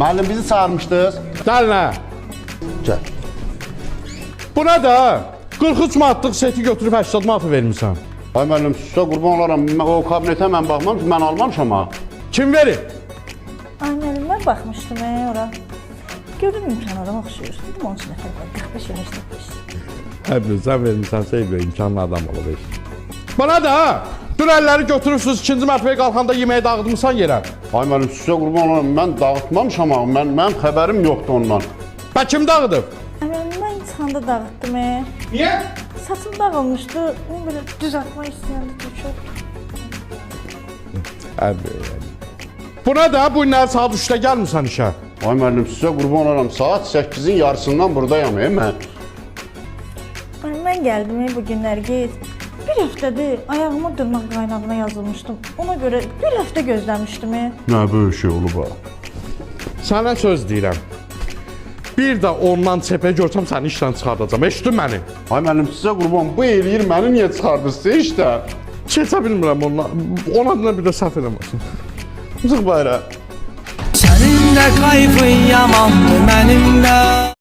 Müəllim bizi çağırmışdınız. Dəlinə. Gəl. Buna da 43 manatlıq seti götürüb 80 manat vermişsən. Ay müəllim, sizə qurban olaram. O kabinetə mən baxmam ki, mən almamışam ha. Kim verib? Ay müəllim, mən baxmışdım ora. Gördüm imkan adam oxşuyur. Dedim onun üçün nəfər var. 45 il işlətmiş. Həbbi, sən vermişsənsə eybi, imkanlı adam olub eş. Bana da dünəlləri götürürsünüz, ikinci mərtəbəyə qalxanda yeməyi dağıtmışsan yerə. Ay müəllim, sizə qurban olaram. Mən dağıtmamışam ha. Mənim xəbərim yoxdur ondan. Bə kim dağıdıb? Ay müəllim, mən çıxanda dağıtdım. Niyə? Saçım dağılmışdı. Onu belə düzəltmək istəyəndə düşürdüm. Həbbi. Buna da bu günlər saat 3-də gəlmirsən işə. Ay müəllim, sizə qurban olaram. Saat 8-in yarısından buradayam mən. Mən gəldim bu günlər gec. Bir həftədir ayağımı dırnaq qaynağına yazılmışdım. Ona görə bir həftə gözləmişdim. Nə böyük şey olub ha. Sənə söz deyirəm. Bir də ondan çepə görsəm səni işdən çıxardacam. Eşitdin məni? Ay müəllim, sizə qurban, bu eləyir məni niyə çıxardırsa işdə? Keçə bilmirəm onunla. Ona da bir də səhv eləməsin. Çıx bayra. Sənin də kayfın yamandır, mənim də.